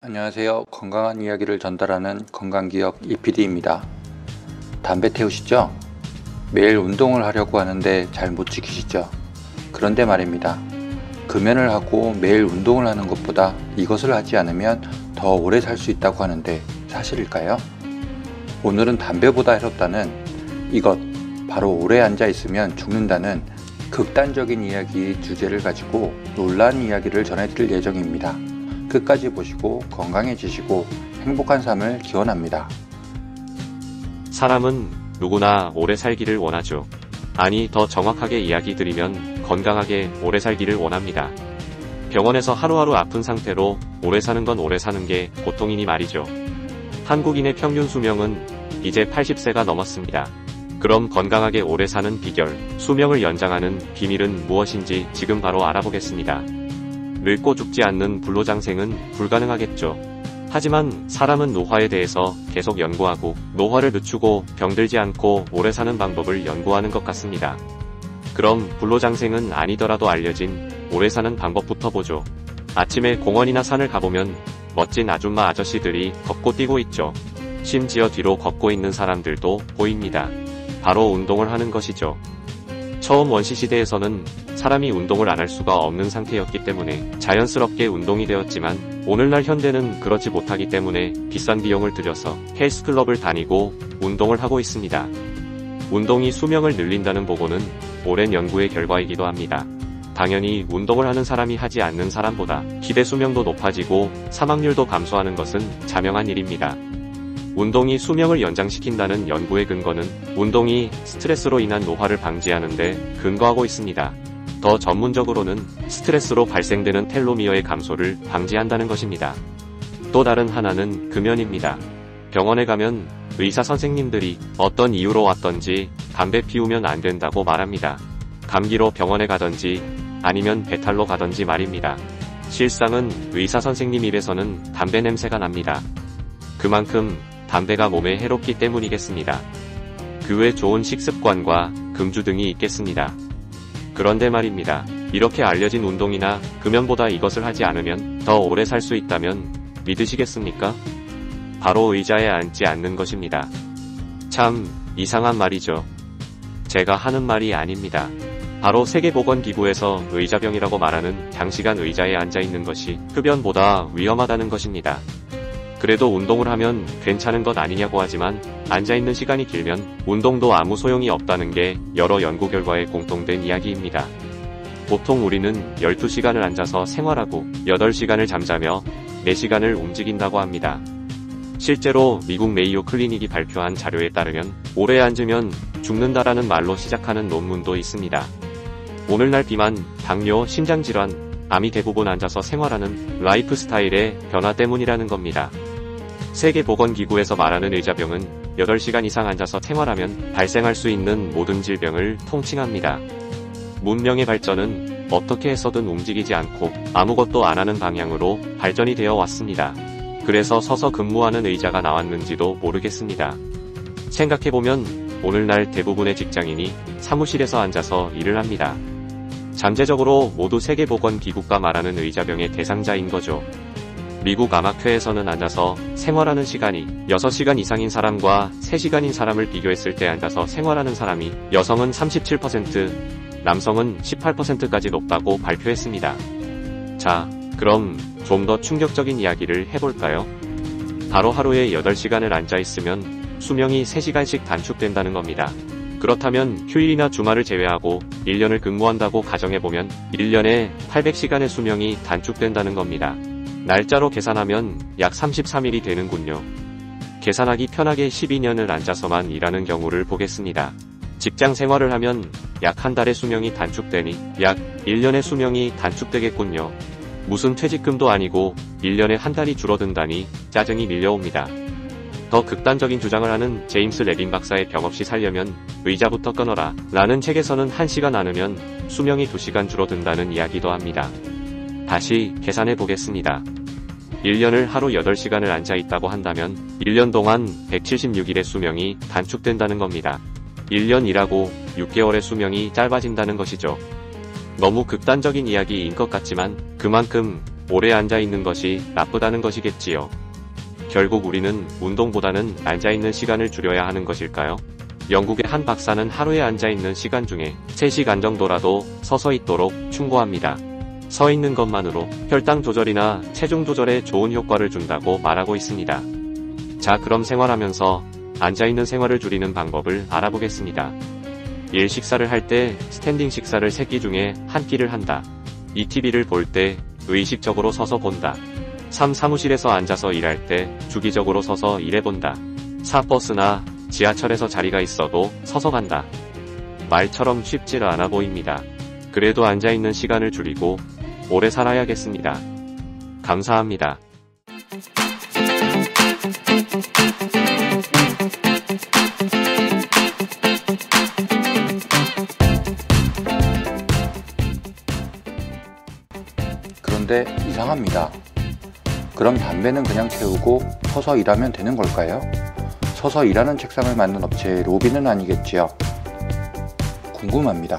안녕하세요. 건강한 이야기를 전달하는 건강기억 이PD입니다. 담배 태우시죠? 매일 운동을 하려고 하는데 잘 못 지키시죠? 그런데 말입니다. 금연을 하고 매일 운동을 하는 것보다 이것을 하지 않으면 더 오래 살 수 있다고 하는데 사실일까요? 오늘은 담배보다 해롭다는 이것, 바로 오래 앉아 있으면 죽는다는 극단적인 이야기 주제를 가지고 놀라운 이야기를 전해드릴 예정입니다. 끝까지 보시고 건강해지시고 행복한 삶을 기원합니다. 사람은 누구나 오래 살기를 원하죠. 아니, 더 정확하게 이야기 드리면 건강하게 오래 살기를 원합니다. 병원에서 하루하루 아픈 상태로 오래 사는 건 오래 사는 게 보통이니 말이죠. 한국인의 평균 수명은 이제 80세가 넘었습니다. 그럼 건강하게 오래 사는 비결, 수명을 연장하는 비밀은 무엇인지 지금 바로 알아보겠습니다. 늙고 죽지 않는 불로장생은 불가능하겠죠. 하지만 사람은 노화에 대해서 계속 연구하고 노화를 늦추고 병들지 않고 오래 사는 방법을 연구하는 것 같습니다. 그럼 불로장생은 아니더라도 알려진 오래 사는 방법부터 보죠. 아침에 공원이나 산을 가보면 멋진 아줌마 아저씨들이 걷고 뛰고 있죠. 심지어 뒤로 걷고 있는 사람들도 보입니다. 바로 운동을 하는 것이죠. 처음 원시시대에서는 사람이 운동을 안 할 수가 없는 상태였기 때문에 자연스럽게 운동이 되었지만 오늘날 현대는 그렇지 못하기 때문에 비싼 비용을 들여서 헬스클럽을 다니고 운동을 하고 있습니다. 운동이 수명을 늘린다는 보고는 오랜 연구의 결과이기도 합니다. 당연히 운동을 하는 사람이 하지 않는 사람보다 기대 수명도 높아지고 사망률도 감소하는 것은 자명한 일입니다. 운동이 수명을 연장시킨다는 연구의 근거는 운동이 스트레스로 인한 노화를 방지하는 데 근거하고 있습니다. 더 전문적으로는 스트레스로 발생되는 텔로미어의 감소를 방지한다는 것입니다. 또 다른 하나는 금연입니다. 병원에 가면 의사 선생님들이 어떤 이유로 왔던지 담배 피우면 안 된다고 말합니다. 감기로 병원에 가던지 아니면 배탈로 가던지 말입니다. 실상은 의사 선생님 입에서는 담배 냄새가 납니다. 그만큼 담배가 몸에 해롭기 때문이겠습니다. 그 외 좋은 식습관과 금주 등이 있겠습니다. 그런데 말입니다. 이렇게 알려진 운동이나 금연보다 이것을 하지 않으면 더 오래 살 수 있다면 믿으시겠습니까? 바로 의자에 앉지 않는 것입니다. 참 이상한 말이죠. 제가 하는 말이 아닙니다. 바로 세계보건기구에서 의자병이라고 말하는 장시간 의자에 앉아 있는 것이 흡연보다 위험하다는 것입니다. 그래도 운동을 하면 괜찮은 것 아니냐고 하지만 앉아있는 시간이 길면 운동도 아무 소용이 없다는 게 여러 연구 결과에 공통된 이야기입니다. 보통 우리는 12시간을 앉아서 생활하고 8시간을 잠자며 4시간을 움직인다고 합니다. 실제로 미국 메이오 클리닉이 발표한 자료에 따르면 오래 앉으면 죽는다라는 말로 시작하는 논문도 있습니다. 오늘날 비만, 당뇨, 심장질환, 암이 대부분 앉아서 생활하는 라이프 스타일의 변화 때문이라는 겁니다. 세계보건기구에서 말하는 의자병은 8시간 이상 앉아서 생활하면 발생할 수 있는 모든 질병을 통칭합니다. 문명의 발전은 어떻게 해서든 움직이지 않고 아무것도 안 하는 방향으로 발전이 되어 왔습니다. 그래서 서서 근무하는 의자가 나왔는지도 모르겠습니다. 생각해보면 오늘날 대부분의 직장인이 사무실에서 앉아서 일을 합니다. 잠재적으로 모두 세계보건기구가 말하는 의자병의 대상자인 거죠. 미국 암학회에서는 앉아서 생활하는 시간이 6시간 이상인 사람과 3시간인 사람을 비교했을 때 앉아서 생활하는 사람이 여성은 37%, 남성은 18%까지 높다고 발표했습니다. 자, 그럼 좀 더 충격적인 이야기를 해볼까요? 바로 하루에 8시간을 앉아있으면 수명이 3시간씩 단축된다는 겁니다. 그렇다면 휴일이나 주말을 제외하고 1년을 근무한다고 가정해보면 1년에 800시간의 수명이 단축된다는 겁니다. 날짜로 계산하면 약 33일이 되는군요. 계산하기 편하게 12년을 앉아서만 일하는 경우를 보겠습니다. 직장 생활을 하면 약 한 달의 수명이 단축되니 약 1년의 수명이 단축되겠군요. 무슨 퇴직금도 아니고 1년에 한 달이 줄어든다니 짜증이 밀려옵니다. 더 극단적인 주장을 하는 제임스 레빈 박사의 병 없이 살려면 의자부터 끊어라 라는 책에서는 1시간 안으면 수명이 2시간 줄어든다는 이야기도 합니다. 다시 계산해 보겠습니다. 1년을 하루 8시간을 앉아있다고 한다면 1년 동안 176일의 수명이 단축된다는 겁니다. 1년 일하고 6개월의 수명이 짧아진다는 것이죠. 너무 극단적인 이야기인 것 같지만 그만큼 오래 앉아 있는 것이 나쁘다는 것이겠지요. 결국 우리는 운동보다는 앉아 있는 시간을 줄여야 하는 것일까요? 영국의 한 박사는 하루에 앉아 있는 시간 중에 3시간 정도라도 서서 있도록 충고합니다. 서 있는 것만으로 혈당 조절이나 체중 조절에 좋은 효과를 준다고 말하고 있습니다. 자, 그럼 생활하면서 앉아있는 생활을 줄이는 방법을 알아보겠습니다. 1. 식사를 할 때 스탠딩 식사를 3끼 중에 1끼를 한다. 2. TV를 볼 때 의식적으로 서서 본다. 3. 사무실에서 앉아서 일할 때 주기적으로 서서 일해본다. 4. 버스나 지하철에서 자리가 있어도 서서 간다. 말처럼 쉽지를 않아 보입니다. 그래도 앉아있는 시간을 줄이고 오래 살아야겠습니다. 감사합니다. 그런데 이상합니다. 그럼 담배는 그냥 태우고 서서 일하면 되는 걸까요? 서서 일하는 책상을 만든 업체의 로비는 아니겠지요? 궁금합니다.